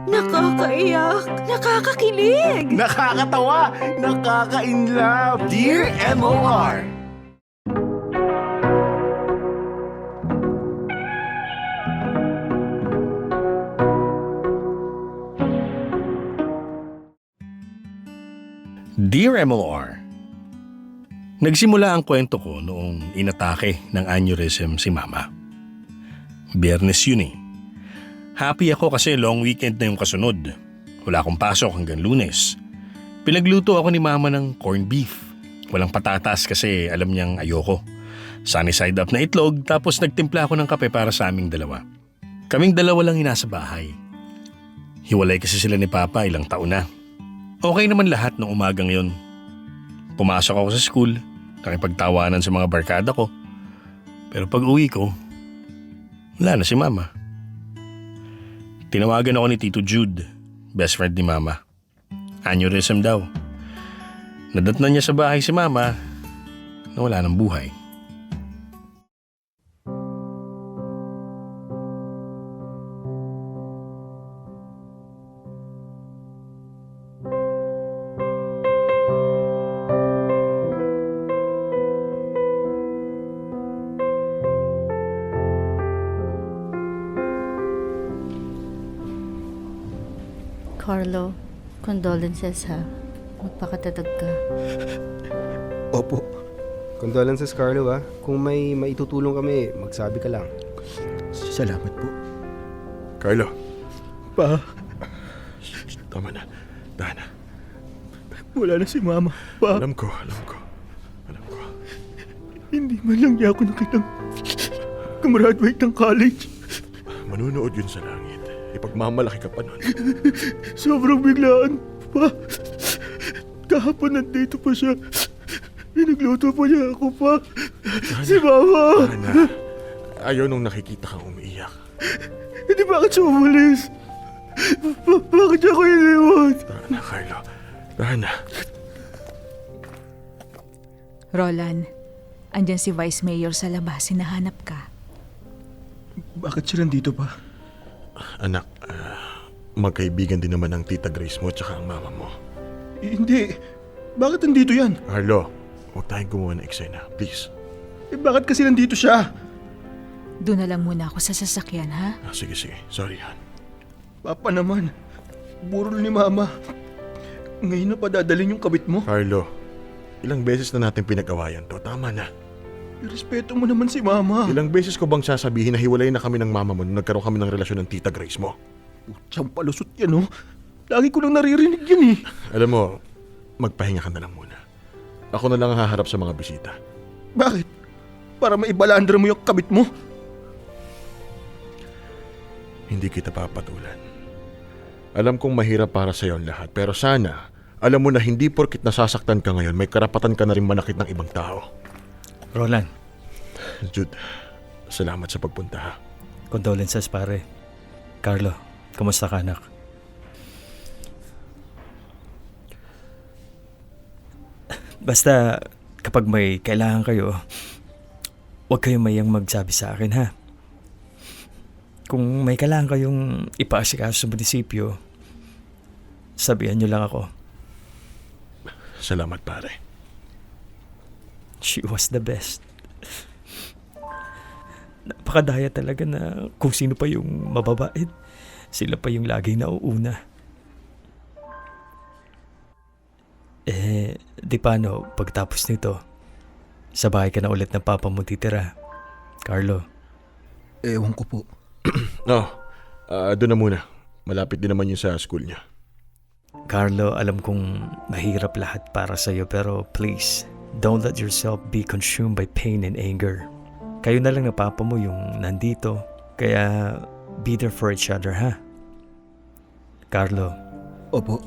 Nakakaiyak, nakakakilig. Nakakatawa, nakaka-inlove. Dear MOR. Dear MOR, nagsimula ang kwento ko noong inatake ng aneurysm si Mama. Biyernes yun eh. Happy ako kasi long weekend na yung kasunod. Wala akong pasok hanggang Lunes. Pinagluto ako ni Mama ng corned beef. Walang patatas kasi alam niyang ayoko. Sunny side up na itlog tapos nagtimpla ako ng kape para sa aming dalawa. Kaming dalawa lang nasa bahay. Hiwalay kasi sila ni Papa ilang taon na. Okay naman lahat noong umagang yon. Pumasok ako sa school, nakipagtawanan sa mga barkada ko. Pero pag uwi ko, wala na si Mama. Tinawagan ako ni Tito Jude, best friend ni Mama. Aneurysm daw. Nadatnan niya sa bahay si Mama na wala ng buhay. Carlo, condolences ha. Magpakatatag ka. Opo. Condolences, Carlo ha. Kung may maitutulong kami, magsabi ka lang. Salamat po. Carlo, Pa, tama na. Tahan na. wala na si Mama. Pa, Alam ko. hindi man lang niya ako nakitang gumraduate ng college. Manunood yun sa langit. Ipagmamalaki ka pa nun. Sobrang biglaan. Pa, kahapon nandito pa siya. Pinagluto pa niya ako, pa. Si Mama. Tahan na. Ayaw nung nakikita kang umiiyak. Hindi bakit siya umalis? Bakit niya ako iniwan? Tahan na, Carlo. Tahan na. Roland, andyan si Vice Mayor sa labas, hinahanap ka. Bakit siya nandito pa? Anak, magkaibigan din naman ang Tita Grace mo tsaka ang mama mo. Hindi. Bakit nandito yan? Carlo, huwag tayong gumawa ng eksena. Please. Bakit kasi nandito siya? Doon na lang muna ako sa sasakyan, ha? Sige. Sorry, Han. Papa naman. Burol ni Mama. Ngayon na pa dadalhin yung kabit mo? Carlo, ilang beses na natin pinag-awayan to. Tama na. Irespeto mo naman si Mama. Ilang beses ko bang sasabihin na hiwalay na kami ng mama mo nung nagkaroon kami ng relasyon ng Tita Grace mo? Putsang palusot yan, oh. Lagi ko lang naririnig yan, eh. Alam mo, magpahinga ka na lang muna. Ako na lang ang haharap sa mga bisita. Bakit? Para maibalandra mo yung kabit mo? Hindi kita papatulan. Alam kong mahirap para sa'yo ang lahat, pero sana, alam mo na hindi porkit nasasaktan ka ngayon, may karapatan ka na rin manakit ng ibang tao. Roland, Jude, salamat sa pagpunta ha. condolences pare. Carlo, kumusta ka anak? Basta kapag may kailangan kayo, huwag kayong mayang magsabi sa akin ha. Kung may kailangan kayong ipaasikaso sa munisipyo, sabihan niyo lang ako. Salamat pare. She was the best. Napakadaya talaga na kung sino pa yung mababait, sila pa yung laging nauuna. Di paano pagtapos nito, sa bahay ka na ulit ng papa mo titira, Carlo? Ewan ko po. No, doon na muna. Malapit din naman yun sa school niya. Carlo, alam kong mahirap lahat para sa'yo pero please, don't let yourself be consumed by pain and anger. Kayo na lang na papa mo yung nandito. Kaya be there for each other, ha? Carlo. Opo.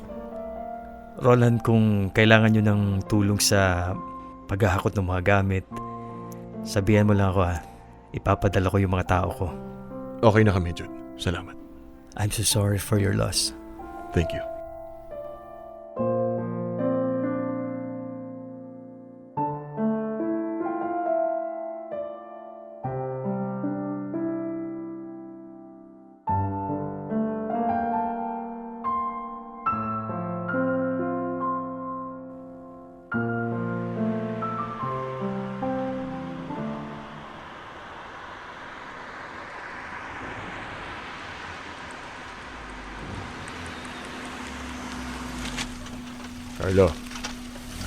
Roland, kung kailangan nyo ng tulong sa paghahakot ng mga gamit, sabihan mo lang ako, ha? Ipapadala ko yung mga tao ko. Okay na kami, Jude. Salamat. I'm so sorry for your loss. Thank you. Carlo.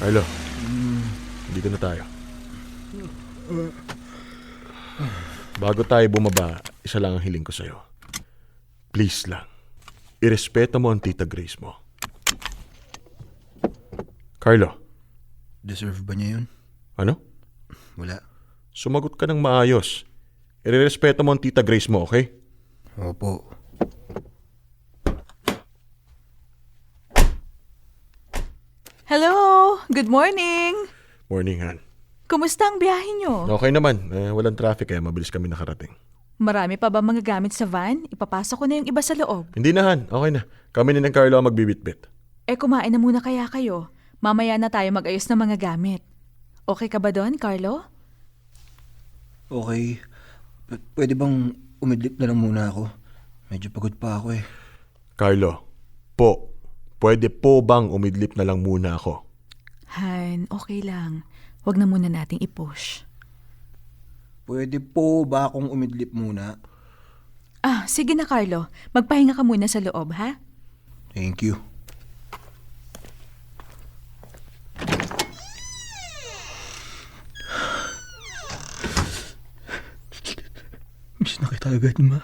Carlo. Dito na tayo. Bago tayo bumaba, isa lang ang hiling ko sa'yo. Please lang, irespeto mo ang Tita Grace mo. Carlo. Deserve ba niya yun? Ano? Wala. Sumagot ka ng maayos. Irerespeto mo ang Tita Grace mo, okay? Opo. Hello! Good morning! Morning, Han. Kumusta ang biyahe nyo? Okay naman. Walang traffic kaya mabilis kami nakarating. Marami pa ba mga gamit sa van? Ipapasok ko na yung iba sa loob. Hindi na, Han. Okay na. Kami ni ng Carlo ang magbibitbit. Kumain na muna kaya kayo. Mamaya na tayo mag-ayos ng mga gamit. Okay ka ba doon, Carlo? Okay. Pwede bang umidlip na lang muna ako? Medyo pagod pa ako eh. Carlo, pwede po bang umidlip na lang muna ako? Han, okay lang. Huwag na muna nating i-push. Pwede po ba akong umidlip muna? Sige na, Carlo. Magpahinga ka muna sa loob, ha? Thank you. Miss na kita agad, ma.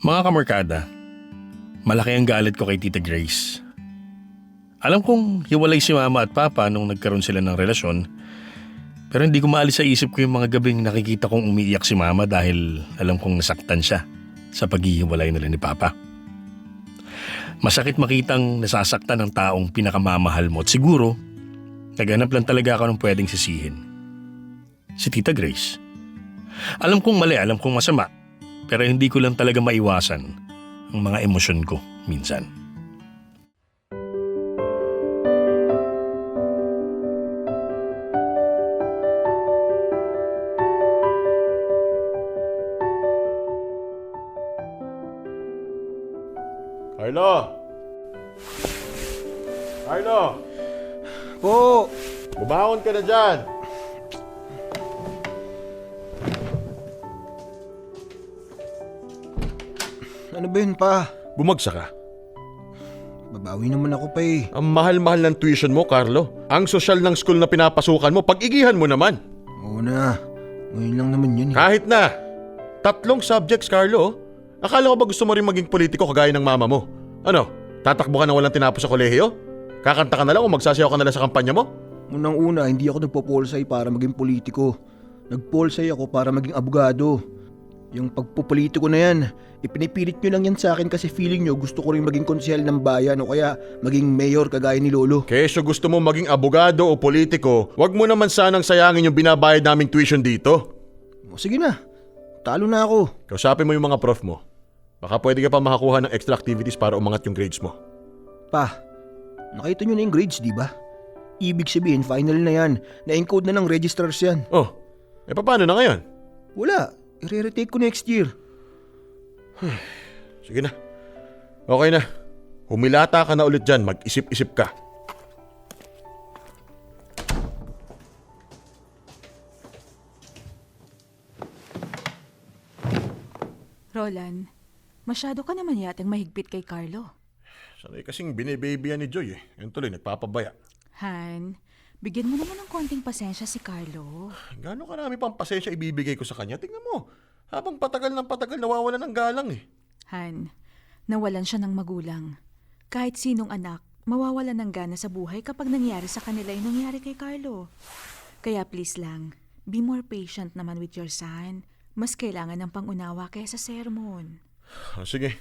Mga kamarkada, malaki ang galit ko kay Tita Grace. Alam kong hiwalay si Mama at Papa nung nagkaroon sila ng relasyon, pero hindi ko maalis sa isip ko yung mga gabing nakikita kong umiiyak si Mama dahil alam kong nasaktan siya sa paghihiwalay nila ni Papa. Masakit makitang nasasaktan ng taong pinakamamahal mo at siguro, naghanap lang talaga ako ng pwedeng sisihin. Si Tita Grace. Alam kong mali, alam kong masama, pero hindi ko lang talaga maiwasan ang mga emosyon ko minsan. Carlo! Carlo! Po! Bumangon ka na dyan! Ano ba yun pa? Bumagsak ka. Babawi naman ako pa eh. Ang mahal-mahal ng tuition mo, Carlo. Ang sosyal ng school na pinapasukan mo, pag-igihan mo naman. Oo na. Ngayon lang naman yun eh. Kahit na. 3 subjects, Carlo. Akala ko ba gusto mo rin maging politiko kagaya ng mama mo? Ano? Tatakbo ka na walang tinapos sa kolehiyo? Kakanta ka na lang o magsasayaw ka na lang sa kampanya mo? Unang-una, hindi ako nagpo-polsay para maging politiko. Nag-polsay ako para maging abogado. Yung pagpupolitiko na yan, ipinipilit nyo lang yan sa akin kasi feeling nyo gusto ko rin maging konsehal ng bayan o kaya maging mayor kagaya ni Lolo. Kesyo gusto mo maging abogado o politiko, wag mo naman sanang sayangin yung binabayad naming tuition dito. O sige na, talo na ako. Kausapin mo yung mga prof mo. Baka pwede ka pa makakuha ng extra activities para umangat yung grades mo. Pa, nakita nyo na yung grades, di ba? Ibig sabihin, final na yan. Na-encode na ng registrars yan. Oh, paano na ngayon? Wala, i-retake ko next year. Sige na. Okay na. Humilata ka na ulit dyan. Mag-isip-isip ka. Roland, masyado ka naman yatang mahigpit kay Carlo. Sanay kasing binibabyan ni Joy eh. Yan tuloy, nagpapabaya. Han, bigyan mo naman ng konting pasensya si Carlo. Gano'ng karami pang pasensya ibibigay ko sa kanya? Tingnan mo. Habang patagal ng patagal, nawawala ng galang eh. Han, nawalan siya ng magulang. Kahit sinong anak, mawawalan ng gana sa buhay kapag nangyari sa kanila yung nangyari kay Carlo. Kaya please lang, be more patient naman with your son. Mas kailangan ng pangunawa kaysa sermon. Sige.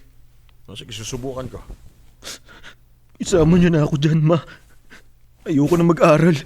Sige, susubukan ko. Isama niyo na ako dyan, ma. Ayoko na mag-aral.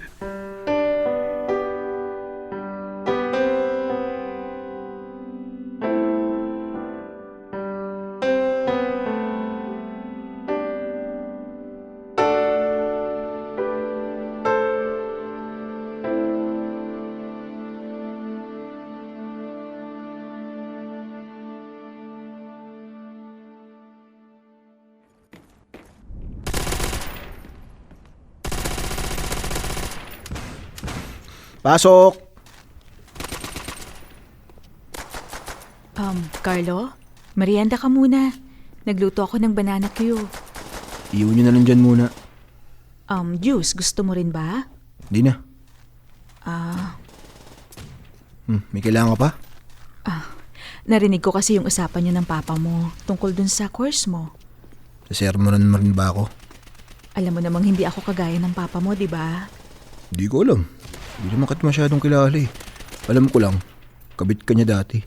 Pasok! Carlo? Merienda ka muna. Nagluto ako ng banana Q. Iwan nyo na lang dyan muna. Juice, gusto mo rin ba? Di na. May kailangan ka pa? Narinig ko kasi yung usapan niyo ng papa mo tungkol dun sa course mo. Sa sermonan mo rin ba ako? Alam mo namang hindi ako kagaya ng papa mo, di ba? Di ko alam. Hindi naman kita masyadong kilala eh. Alam ko lang, kabit ka niya dati.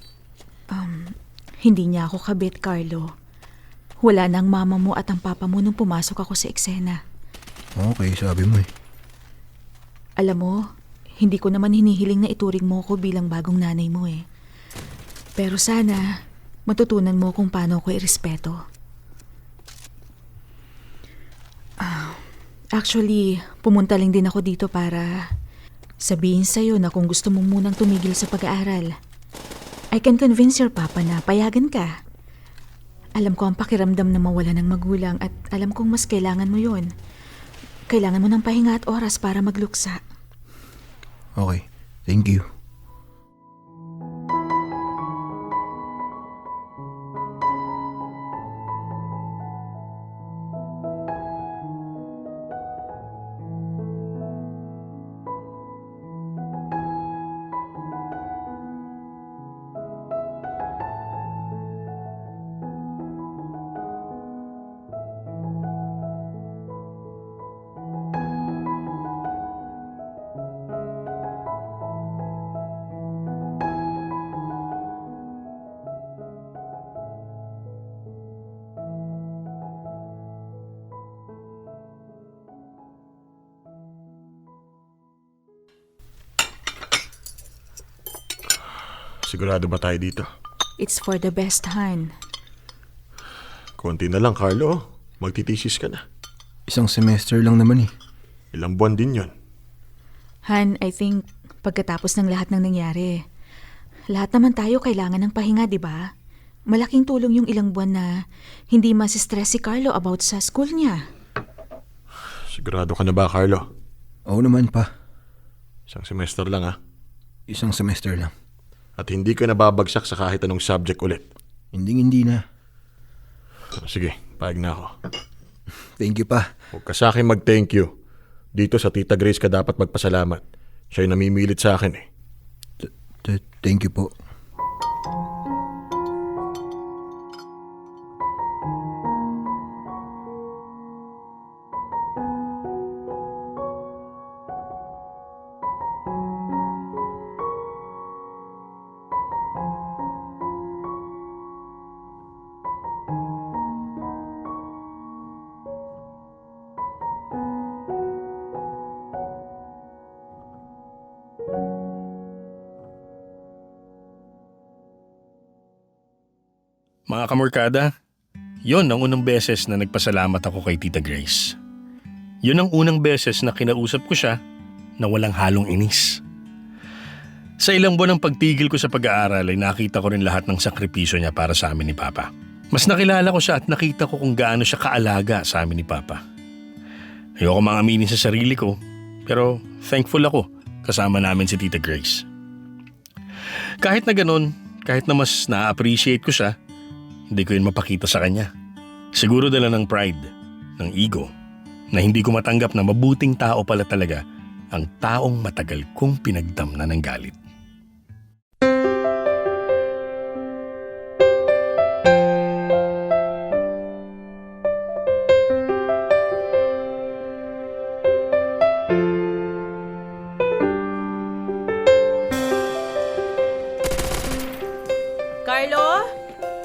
Hindi niya ako kabit, Carlo. Wala na ang mama mo at ang papa mo nung pumasok ako sa eksena. Okay, sabi mo eh. Alam mo, hindi ko naman hinihiling na ituring mo ko bilang bagong nanay mo eh. Pero sana, matutunan mo kung paano ko irespeto. Actually, pumunta lang din ako dito para sabihin sa'yo na kung gusto mong munang tumigil sa pag-aaral, I can convince your papa na payagan ka. Alam ko ang pakiramdam na mawala ng magulang at alam kong mas kailangan mo yun. Kailangan mo ng pahinga at oras para magluksa. Okay, thank you. Sigurado ba tayo dito? It's for the best, Han. Konti na lang, Carlo. Magtitisis ka na. Isang semester lang naman eh. Ilang buwan din yon. Han, I think pagkatapos ng lahat ng nangyari, lahat naman tayo kailangan ng pahinga, di ba? Malaking tulong yung ilang buwan na hindi masistress si Carlo about sa school niya. Sigurado ka na ba, Carlo? Oo naman pa. Isang semester lang, ha? Isang semester lang. At hindi ka nababagsak sa kahit anong subject ulit. Hindi na. Sige, payag na ako. Thank you pa. Huwag ka sa akin mag-thank you. Dito sa Tita Grace ka dapat magpasalamat. Siya'y namimilit sa akin eh. Thank you po. Mga kamorkada, yon ang unang beses na nagpasalamat ako kay Tita Grace. Yun ang unang beses na kinausap ko siya na walang halong inis. Sa ilang buwan ng pagtigil ko sa pag-aaral ay nakita ko rin lahat ng sakripisyo niya para sa amin ni Papa. Mas nakilala ko siya at nakita ko kung gaano siya kaalaga sa amin ni Papa. Ayoko mang aminin sa sarili ko, pero thankful ako kasama namin si Tita Grace. Kahit na ganun, kahit na mas na-appreciate ko siya, hindi ko yun mapakita sa kanya. Siguro dala ng pride, ng ego, na hindi ko matanggap na mabuting tao pala talaga ang taong matagal kong pinagdamnan ng galit. Carlo?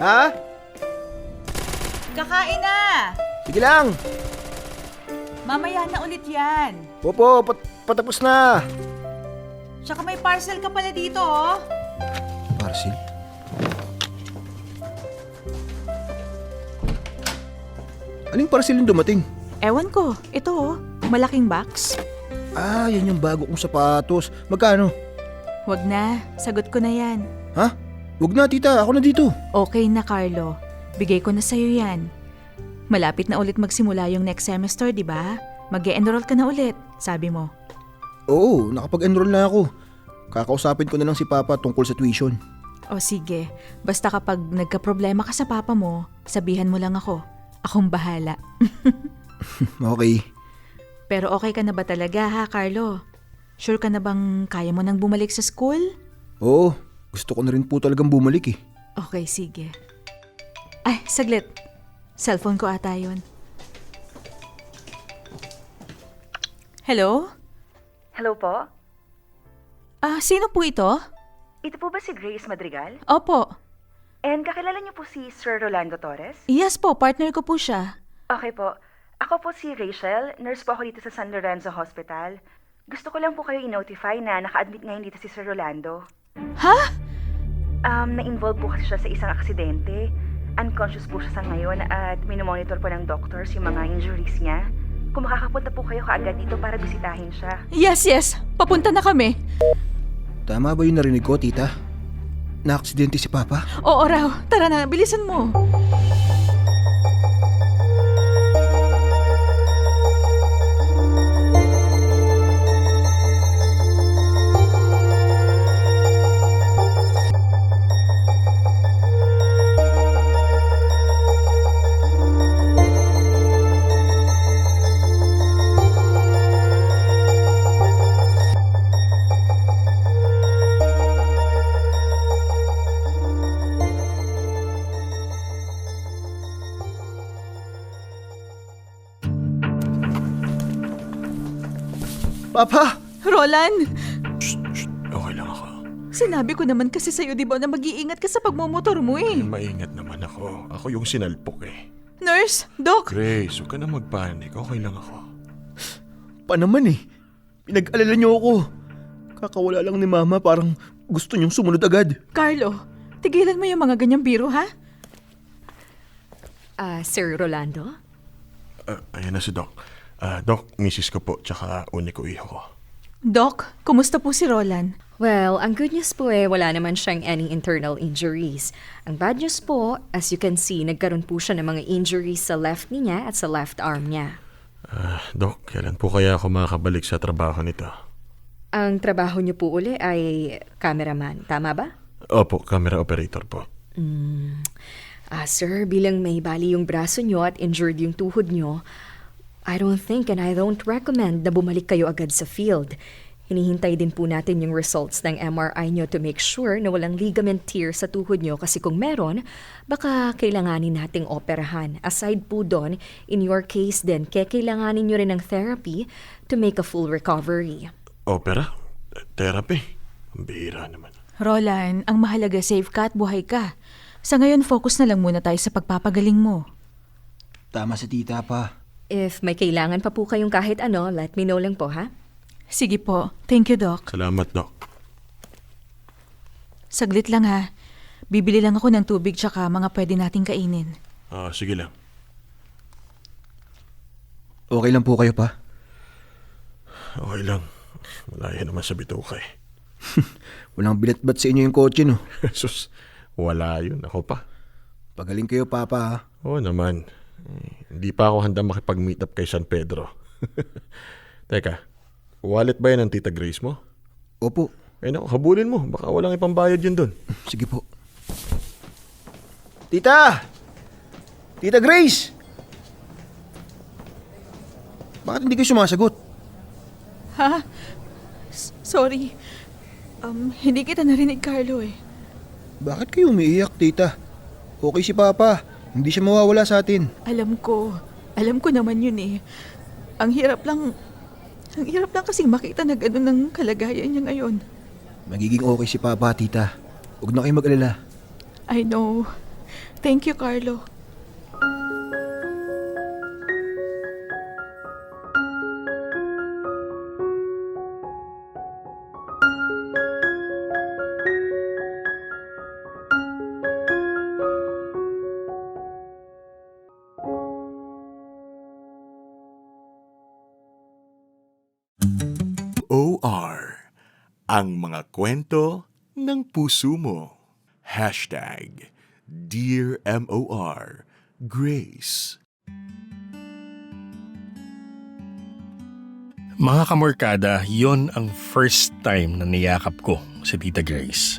Ha? Kakain na! Sige lang. Mamaya na ulit yan. Popo, patapos na. Tsaka may parcel ka pala dito, oh. Parcel? Aling parcel yung dumating? Ewan ko. Ito, oh. Malaking box. Ah, yan yung bago kong sapatos. Magkano? Wag na. Sagot ko na yan. Ha? Wag na tita, ako na dito. Okay na, Carlo. Bigay ko na sa'yo yan. Malapit na ulit magsimula yung next semester, di ba? Mag-e-enroll ka na ulit, sabi mo. Oo, nakapag-enroll na ako. Kakausapin ko na lang si Papa tungkol sa tuition. O sige, basta kapag nagka-problema ka sa papa mo, sabihan mo lang ako. Akong bahala. Okay. Pero okay ka na ba talaga ha, Carlo? Sure ka na bang kaya mo nang bumalik sa school? Oo, gusto ko na rin po talagang bumalik eh. Okay, sige. Ay, saglit. Cellphone ko ata yun. Hello? Hello po? Sino po ito? Ito po ba si Grace Madrigal? Opo. And kakilala niyo po si Sir Rolando Torres? Yes po, partner ko po siya. Okay po. Ako po si Rachel. Nurse po ako dito sa San Lorenzo Hospital. Gusto ko lang po kayo i-notify na naka-admit ngayon dito si Sir Rolando. Ha? Na-involve po kasi siya sa isang aksidente. Unconscious po siya sa ngayon at minomonitor po ng doctors yung mga injuries niya. Kung makakapunta po kayo kaagad dito para bisitahin siya. Yes. Papunta na kami. Tama ba yung narinig ko, tita? Na-aksidente si Papa? Oo raw. Tara na, bilisan mo. Papa! Roland, Okay lang ako. sinabi ko naman kasi sa'yo, di ba, na mag-iingat ka sa pagmumotor mo eh. Maingat naman ako. Ako yung sinalpok eh. Nurse, Doc, Grace, huwag ka na magpanik. Okay lang ako. Pa naman eh. Pinag-alala niyo ako. Kakawala lang ni Mama, parang gusto niyong sumunod agad. Carlo, tigilan mo yung mga ganyang biro, ha? Sir Rolando? Ayan na si Doc. Doc, misis ko po, tsaka uni ko iho ko. Doc, kumusta po si Roland? Well, ang good news po wala naman siyang any internal injuries. Ang bad news po, as you can see, nagkaroon po siya ng mga injuries sa left knee niya at sa left arm niya. Doc, kailan po kaya ako makakabalik sa trabaho nito? Ang trabaho niyo po uli ay cameraman, tama ba? Opo, camera operator po. Sir, bilang may bali yung braso niyo at injured yung tuhod niyo, I don't think and I don't recommend na bumalik kayo agad sa field. Hinihintay din po natin yung results ng MRI nyo to make sure na walang ligament tear sa tuhod nyo kasi kung meron, baka kailanganin nating operahan. Aside po doon, in your case din, kailanganin nyo rin ng therapy to make a full recovery. Opera? Therapy? Ang bihira naman. Roland, ang mahalaga safe ka at buhay ka. Sa ngayon, focus na lang muna tayo sa pagpapagaling mo. Tama si tita pa. If may kailangan pa po kayong kahit ano, let me know lang po, ha? Sige po. Thank you, Doc. Salamat, Doc. Saglit lang ha. Bibili lang ako ng tubig tsaka mga pwede nating kainin. Sige lang. Okay lang po kayo pa? Okay lang. Malaya naman sa bituka eh. Walang bilat-bat sa inyo yung kotse, no? Sus, wala yun. Ako pa. Pagaling kayo, Papa, ha? Oo naman. Hindi pa ako handa makipag-meet up kay San Pedro. Teka, wallet ba yan ng Tita Grace mo? Opo. Naku, habulin mo. Baka walang ipambayad yun dun. Sige po. Tita! Tita Grace! Bakit hindi kayo sumasagot? Ha? Sorry. Hindi kita narinig, Carlo eh. Bakit kayo umiiyak, tita? Okay si Papa. Hindi siya mawawala sa atin. Alam ko naman yun eh. Ang hirap lang kasing makita na gano'n ng kalagayan niya ngayon. Magiging okay si Papa, tita. Huwag na kayo mag-alala. I know. Thank you, Carlo. OR, ang mga kwento ng puso mo. Hashtag Dear MOR Grace. Mga kamorkada, yon ang first time na niyakap ko si Tita Grace.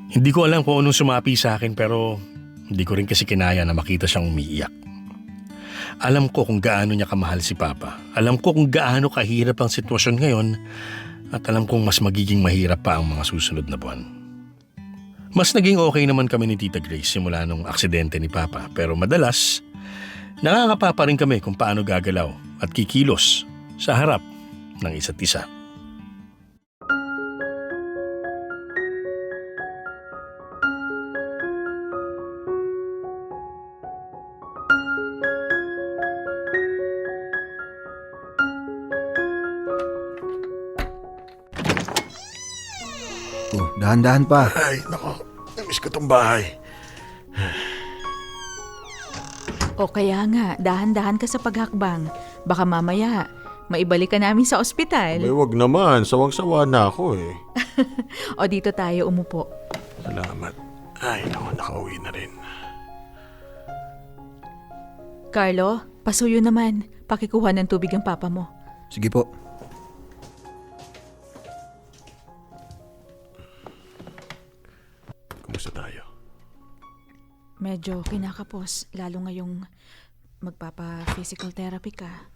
Hindi ko alam kung anong sumapi sa akin pero hindi ko rin kasi kinaya na makita siyang umiiyak. Alam ko kung gaano niya kamahal si Papa. Alam ko kung gaano kahirap ang sitwasyon ngayon at alam kong mas magiging mahirap pa ang mga susunod na buwan. Mas naging okay naman kami ni Tita Grace simula nung aksidente ni Papa pero madalas nangangapa pa rin kami kung paano gagalaw at kikilos sa harap ng isa't isa. Oh, dahan-dahan pa. Ay, nako. Namiss ko tong bahay. O kaya nga, dahan-dahan ka sa paghakbang. Baka mamaya, maibalik ka namin sa May ospital. wag naman. Sawang-sawa na ako eh. O dito tayo umupo. Salamat. Ay, nako. Nakauwi na rin. Carlo, pasuyo naman. Pakikuha ng tubig ang papa mo. Sige po. Kumusta tayo? Medyo kinakapos, lalo ngayong magpapa-physical therapy ka.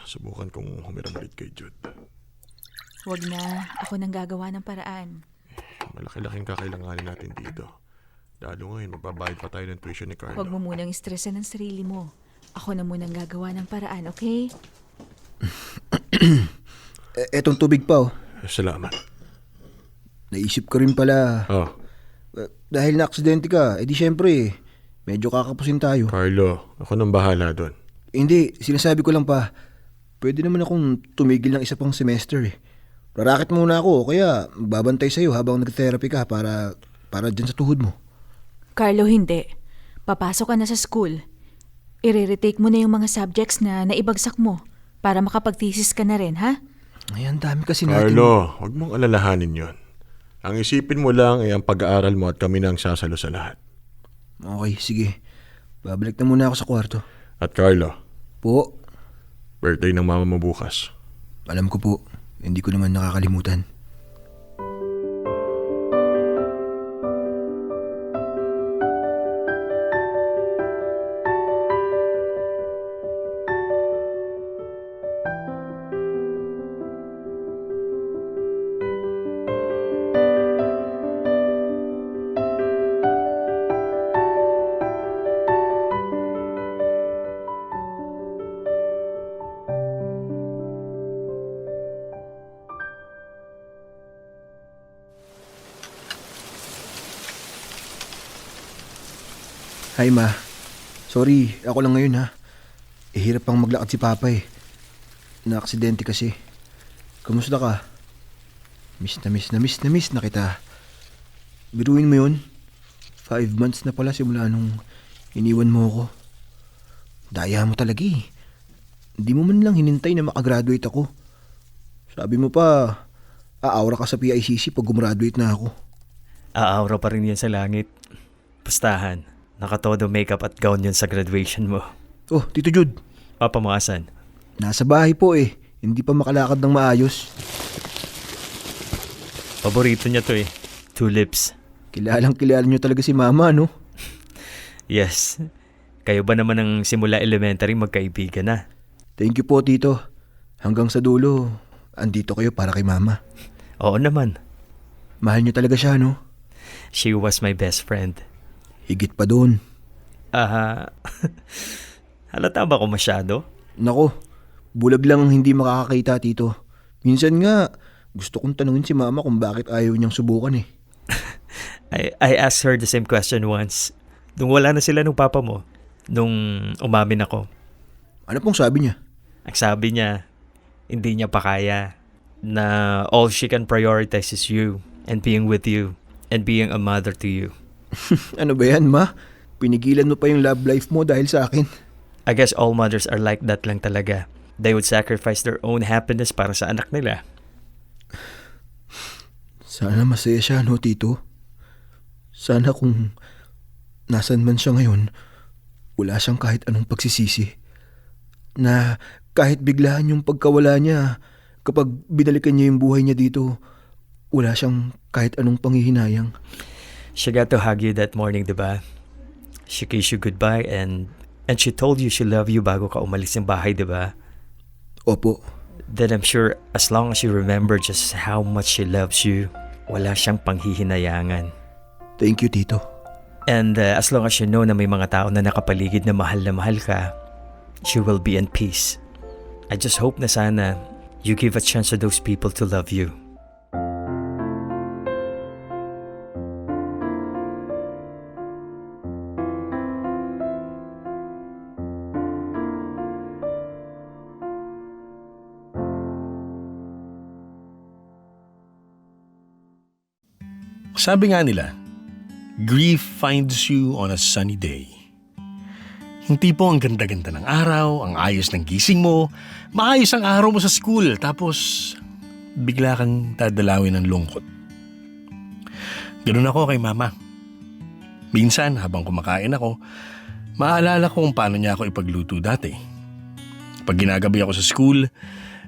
Subukan kong humiram ulit kay Jude. Huwag na, ako nang gagawa ng paraan. Malaki-laking kakailanganin natin dito. Lalo ngayon, magbabayad pa tayo ng tuition ni Carlo. Huwag mo munang stressan ang sarili mo. Ako na munang gagawa ng paraan, okay? Etong tubig pa oh. Salamat. Naisip ko rin pala. Oh, Dahil na-aksidente ka, edi syempre, medyo kakapusin tayo. Carlo, ako nang bahala doon. Hindi, sinasabi ko lang pa, pwede naman akong tumigil ng isa pang semester eh. Rarakit muna ako, kaya magbabantay sa'yo habang nag-therapy ka para dyan sa tuhod mo. Carlo, hindi. Papasok ka na sa school. I-retake mo na yung mga subjects na naibagsak mo para makapag-thesis ka na rin, ha? Ay, ang dami kasi natin. Carlo, huwag mong alalahanin yon. Ang isipin mo lang ay ang pag-aaral mo at kami na ang sasalo sa lahat. Okay, sige. Babalik na muna ako sa kwarto. At Carlo, Po, birthday ng mama mo bukas. alam ko po. Hindi ko naman nakakalimutan. Hi ma. Sorry, ako lang ngayon ha. Hirap pang maglakad si Papa eh. Na-aksidente kasi. Kamusta ka? Miss na kita. Biruin mo yun. 5 months na pala simula nung iniwan mo ako. Daya mo talaga eh. Hindi mo man lang hinintay na makagraduate ako. Sabi mo pa, aawra ka sa PICC pag gumraduate na ako. Aaura pa rin yan sa langit. Pustahan. Nakatodo makeup at gown yun sa graduation mo. Oh, Tito Jude. Papa mo asan? Nasa bahay po eh. Hindi pa makalakad ng maayos. Paborito niya to eh. Tulips. Kilala nyo talaga si Mama, no? Yes. Kayo ba naman ng simula elementary magkaibigan na? Thank you po, Tito. Hanggang sa dulo, andito kayo para kay Mama. Oo naman. Mahal nyo talaga siya, no? She was my best friend. Higit pa doon. Halata ba ko masyado? Nako, bulag lang ang hindi makakakita, Tito. Minsan nga, gusto kong tanungin si Mama kung bakit ayaw niyang subukan eh. I asked her the same question once. Nung wala na sila nung papa mo. Nung umamin ako. Ano pong sabi niya? Ang sabi niya, hindi niya pa kaya. Na all she can prioritize is you. And being with you. And being a mother to you. Ano ba yan, Ma? Pinigilan mo pa yung love life mo dahil sa akin. I guess all mothers are like that lang talaga. They would sacrifice their own happiness para sa anak nila. Sana masaya siya, no, Tito? Sana kung nasan man siya ngayon, wala siyang kahit anong pagsisisi. Na kahit biglaan yung pagkawala niya, kapag binalikan niya yung buhay niya dito, wala siyang kahit anong panghihinayang. She got to hug you that morning, diba? She kissed you goodbye and she told you she loved you bago ka umalis ng bahay, diba? Opo. Then I'm sure as long as you remember just how much she loves you, wala siyang panghihinayangan. Thank you, Tito. And as long as you know na may mga tao na nakapaligid na mahal ka, you will be in peace. I just hope na sana you give a chance to those people to love you. Sabi nga nila, grief finds you on a sunny day. Hindi po ang ganda-ganda ng araw, ang ayos ng gising mo, maayos ang araw mo sa school, tapos bigla kang dadalawin ng lungkot. Ganun ako kay Mama. Minsan, habang kumakain ako, maalala ko kung paano niya ako ipagluto dati. Pag ginagabi ako sa school,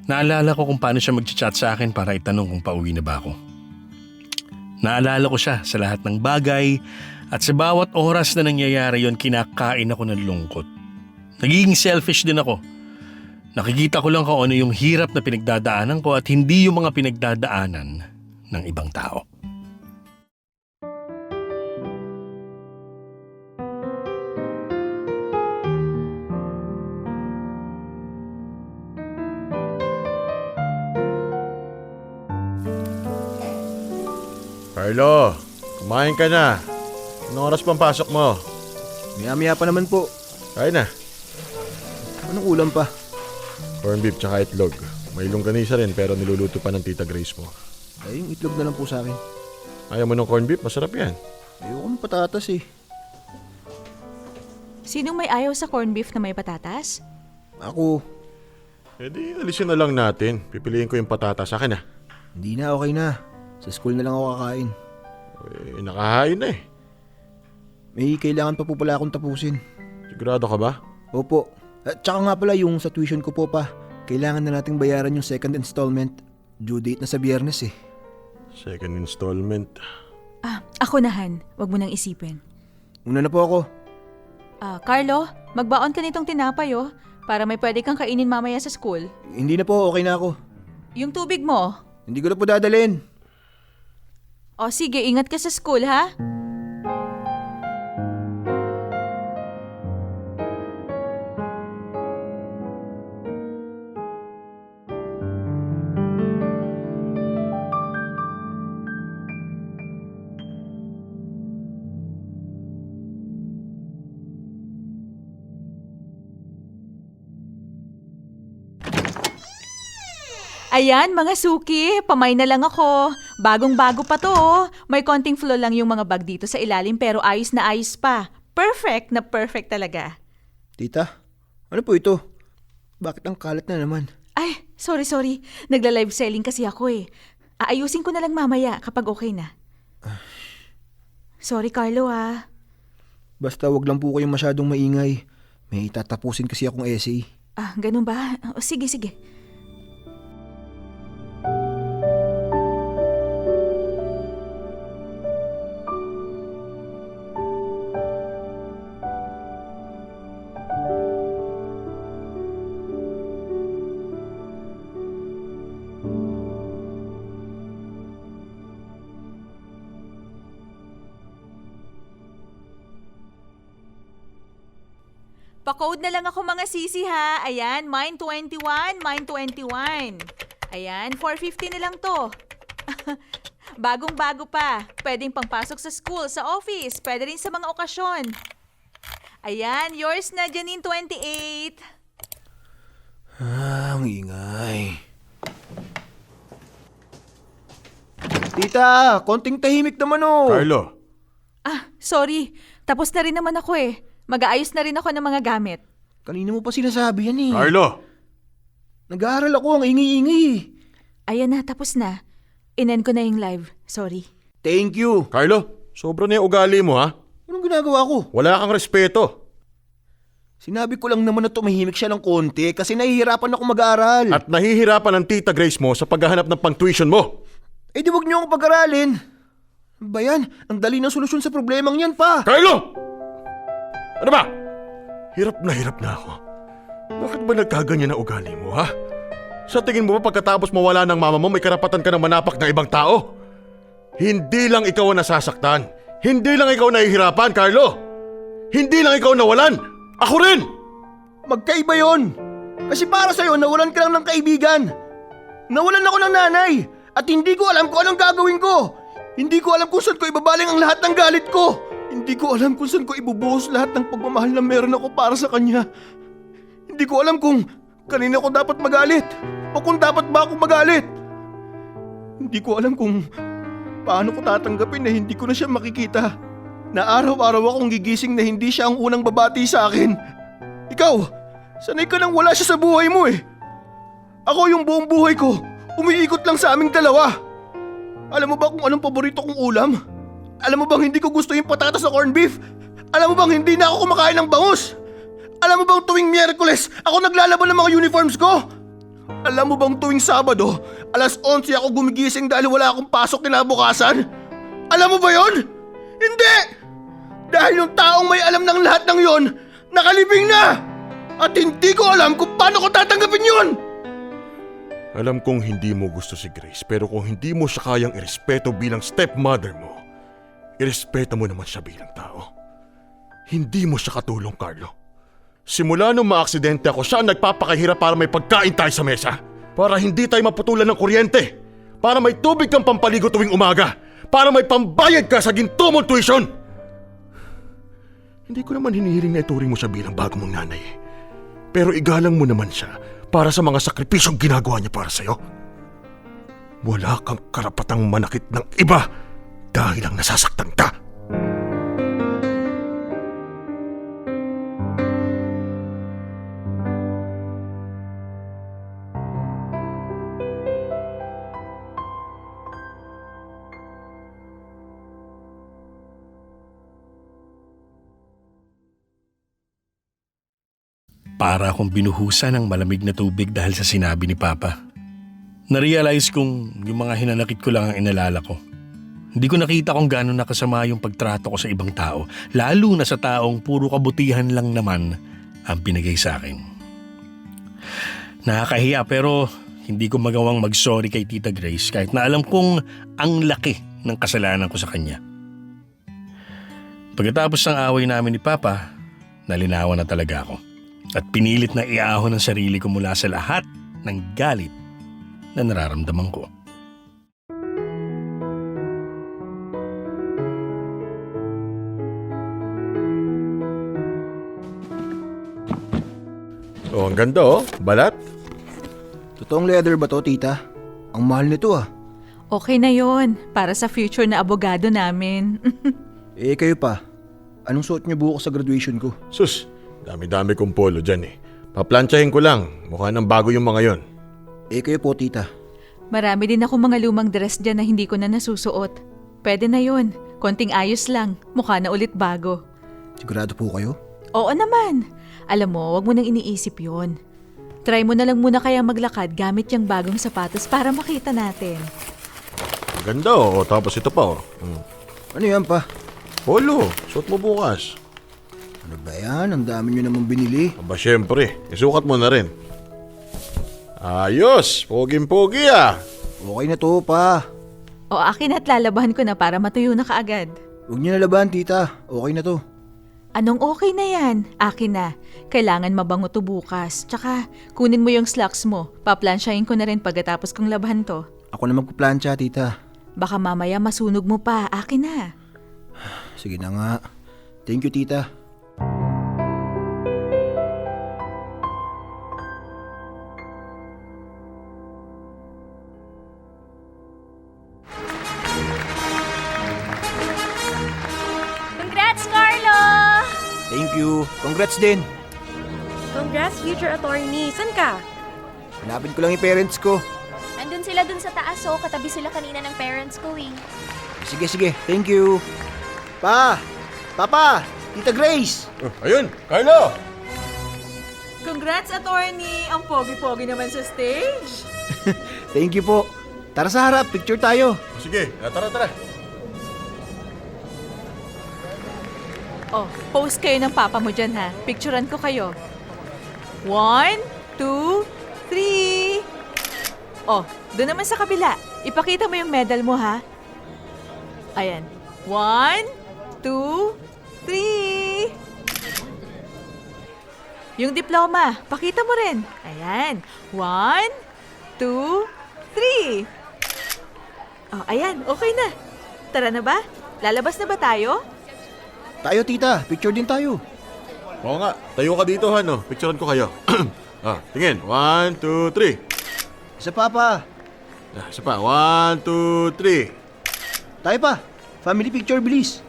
naalala ko kung paano siya mag-chat sa akin para itanong kung pauwi na ba ako. Naalala ko siya sa lahat ng bagay at sa bawat oras na nangyayari yon, kinakain ako ng lungkot. Nagiging selfish din ako. Nakikita ko lang kung ano yung hirap na pinagdadaanan ko at hindi yung mga pinagdadaanan ng ibang tao. Carlo, kumain ka na. Anong oras pang pasok mo? Maya-maya pa naman po. Kain na. Anong ulam pa? Corn beef tsaka itlog. May longganisa rin pero niluluto pa ng Tita Grace mo. Ay, yung itlog na lang po sa akin. Ayaw mo ng corn beef? Masarap yan. Ayoko ng patatas eh. Sinong may ayaw sa corned beef na may patatas? Ako, E di, alisin na lang natin. Pipiliin ko yung patatas. Akin na. hindi na, okay na. Sa school na lang ako kakain. Eh, nakahain na eh. May kailangan pa po pala akong tapusin. Sigurado ka ba? Opo. At tsaka nga pala yung sa tuition ko po pa. Kailangan na nating bayaran yung second installment. Due date na sa Biyernes eh. Second installment. Ako na, Han. Huwag mo nang isipin. Una na po ako. Carlo, magbaon ka nitong tinapay, oh, para may pwede kang kainin mamaya sa school. Hindi na po, okay na ako. Yung tubig mo. Hindi ko na po dadalhin. O sige, ingat ka sa school, ha? Ayan, mga suki, pamay na lang ako. Bagong-bago pa to, oh. May konting flow lang yung mga bag dito sa ilalim pero ayos na ayos pa. Perfect na perfect talaga. Tita, ano po ito? Bakit ang kalat na naman? Ay, sorry. Nagla-live selling kasi ako eh. Aayusin ko na lang mamaya kapag okay na. Sorry, Carlo, ah. Basta wag lang po kayong masyadong maingay. May tatapusin kasi akong essay. Ganun ba? O, sige. Pa-code na lang ako mga sisi ha. Ayan, mine 21. Ayan, 450 na lang to. Bagong-bago pa. Pwedeng pangpasok sa school, sa office. Pwede rin sa mga okasyon. Ayan, yours na, Janine 28. Ang ingay. Tita, konting tahimik naman oh. Carlo, Sorry. Tapos na rin naman ako eh. Mag-aayos na rin ako ng mga gamit. Kanina mo pa sinasabi yan eh. Carlo! Nag-aaral ako, ang ingay-ingay eh. Ayan na, tapos na. Inan ko na yung live. Sorry. Thank you. Carlo, sobra na yung ugali mo ha. Anong ginagawa ko? Wala kang respeto. Sinabi ko lang naman na tumahimik siya ng konti kasi nahihirapan ako mag-aaral. At nahihirapan ang Tita Grace mo sa paghahanap ng pang-tuition mo. Eh di wag niyo akong pag-aralin. Ano ba yan? Ang dali ng solusyon sa problemang yan pa. Carlo! Ano ba? Hirap na ako. Bakit ba nagkaganyan na ugali mo, ha? Sa tingin mo ba pagkatapos mawala ng mama mo, may karapatan ka ng manapak ng ibang tao? Hindi lang ikaw ang nasasaktan. Hindi lang ikaw nahihirapan, Carlo. Hindi lang ikaw nawalan. Ako rin! Magkaiba yon. Kasi para sa'yo, nawalan ka lang ng kaibigan. Nawalan ako ng nanay. At hindi ko alam kung anong gagawin ko. Hindi ko alam kung saan ko ibabaling ang lahat ng galit ko. Hindi ko alam kung saan ko ibubuhos lahat ng pagmamahal na meron ako para sa kanya. Hindi ko alam kung kanina ko dapat magalit o kung dapat ba ako magalit. Hindi ko alam kung paano ko tatanggapin na hindi ko na siya makikita. Na araw-araw akong gigising na hindi siya ang unang babati sa akin. Ikaw, sanay ka nang wala siya sa buhay mo eh. Ako yung buong buhay ko, umiikot lang sa aming dalawa. Alam mo ba kung anong paborito kong ulam? Alam mo bang hindi ko gusto yung patatas sa corned beef? Alam mo bang hindi na ako kumakain ng bangus? Alam mo bang tuwing Miyerkules, ako naglalaban ng mga uniforms ko? Alam mo bang tuwing Sabado, alas 11 ako gumigising dahil wala akong pasok kinabukasan? Alam mo ba yon? Hindi! Dahil yung taong may alam ng lahat ng yon, nakalibing na! At hindi ko alam kung paano ko tatanggapin yon! Alam kong hindi mo gusto si Grace, pero kung hindi mo siya kayang irespeto bilang stepmother mo, irespeto mo naman siya bilang tao. Hindi mo siya katulong, Carlo. Simula nung maaksidente ako, siya ang nagpapakahirap para may pagkain tayo sa mesa. Para hindi tayo maputulan ng kuryente. Para may tubig kang pampaligo tuwing umaga. Para may pambayad ka sa ginto mong tuition. Hindi ko naman hinihiling na ituring mo siya bilang bago mong nanay. Pero igalang mo naman siya para sa mga sakripisyong ginagawa niya para sa'yo. Wala kang karapatang manakit ng iba dahil lang nasasaktan ka. Para akong binuhusan ng malamig na tubig dahil sa sinabi ni Papa. Narealize kong yung mga hinanakit ko lang ang inalala ko. Hindi ko nakita kung gaano nakasama yung pagtrato ko sa ibang tao, lalo na sa taong puro kabutihan lang naman ang pinigay sa akin. Nakakahiya pero hindi ko magawang mag-sorry kay Tita Grace kahit na alam kong ang laki ng kasalanan ko sa kanya. Pagkatapos ng away namin ni Papa, nalinawan na talaga ako. At pinilit na iahon ang sarili ko mula sa lahat ng galit na nararamdaman ko. Oh, ang ganda oh. Balat. Totoong leather ba to, tita? Ang mahal nito ah. Okay na yon para sa future na abogado namin. Eh kayo pa, anong suot niyo buko sa graduation ko? Sus, dami-dami kong polo dyan eh. Paplantsahin ko lang. Mukha nang bago yung mga yon. Eh kayo po, tita. Marami din ako mga lumang dress dyan na hindi ko na nasusuot. Pwede na yon. Konting ayos lang. Mukha na ulit bago. Sigurado po kayo? Oo naman. Alam mo, wag mo nang iniisip yon. Try mo na lang muna kaya maglakad gamit yung bagong sapatos para makita natin. Ang ganda oh. Tapos ito pa oh. Ano yan pa? Polo. Suot mo bukas. Ano ba yan? Ang dami nyo namang binili. Aba syempre. Isukat mo na rin. Ayos. Poging-pogi ah. Okay na to, pa. O akin at lalabahan ko na para matuyo na kaagad. Huwag nyo nalabahan, tita. Okay na to. Anong okay na yan? Akin na. Kailangan mabango to bukas. Tsaka, kunin mo yung slacks mo. Paplansyahin ko na rin pagkatapos kong labahan to. Ako na magpaplansya, tita. Baka mamaya masunog mo pa. Akin na. Sige na nga. Thank you, tita. Congrats, Carlo! Thank you. Congrats din. Congrats, future attorney. San ka? Hanapin ko lang yung parents ko. Andun sila dun sa taas, oh. Katabi sila kanina ng parents ko, eh. Sige. Thank you. Pa! Papa! Tita Grace! Ayun, Carlo! Congrats, attorney! Ang pogi-pogi naman sa stage. Thank you po. Tara sa harap, picture tayo. Sige, tara, tara. Oh, post kayo ng papa mo dyan, ha? Picturean ko kayo. 1, 2, 3. Oh, doon naman sa kabila. Ipakita mo yung medal mo, ha? Ayan. 1, 2, 3. Yung diploma, pakita mo rin. Ayan. 1, 2, 3. Oh, ayan. Okay na. Tara na ba? Lalabas na ba tayo? Tayo, tita. Picture din tayo. Oo nga, tayo ka dito, Han. Picturean ko kayo. Tingin. 1, 2, 3. Isa pa pa. Isa pa. 1, 2, 3. Tayo pa. Family picture, bilis.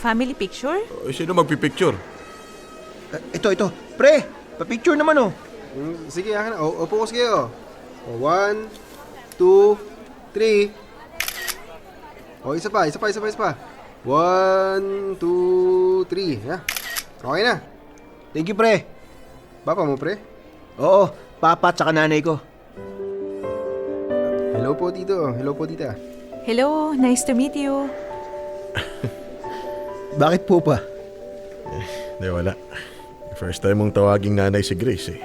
Family picture? Sino magpipicture? Ito. Pre, pa-picture naman oh. Sige, akin na. Upo ko sige oh. 1, 2, 3. Isa pa. 1, 2, 3. Yeah. Okay na. Thank you, pre. Papa mo, pre? Oo, papa at saka nanay ko. Hello po, tito. Hello po, tita. Hello, nice to meet you. Bakit po pa? Hindi, wala. First time mong tawaging nanay si Grace eh.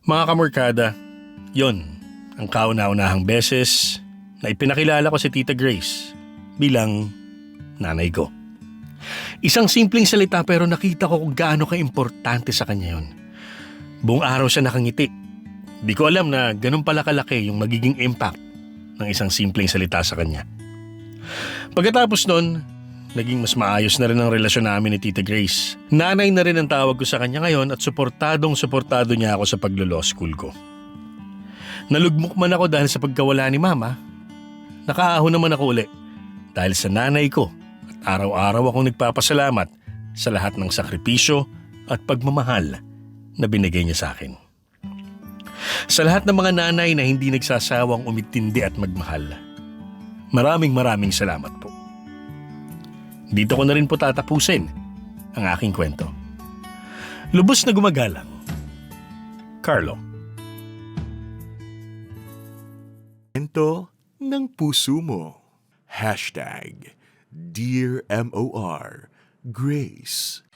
Mga kamorkada, yon ang kauna-unahang beses na ipinakilala ko si Tita Grace bilang nanay ko. Isang simpleng salita pero nakita ko kung gaano ka-importante sa kanya yon. Buong araw siya nakangiti. Di ko alam na ganun pala kalaki yung magiging impact ng isang simpleng salita sa kanya. Pagkatapos nun, naging mas maayos na rin ang relasyon namin ni Tita Grace. Nanay na rin ang tawag ko sa kanya ngayon at suportado niya ako sa paglo-law school ko. Nalugmok man ako dahil sa pagkawala ni Mama, nakaahon naman ako uli dahil sa nanay ko at araw-araw akong nagpapasalamat sa lahat ng sakripisyo at pagmamahal na binigay niya sa akin. Sa lahat ng mga nanay na hindi nagsasawang umitindi at magmahal, maraming salamat po. Dito ko na rin po tatapusin ang aking kwento. Lubos na gumagalang, Carlo. Kwento ng puso mo. #Dear MOR Grace.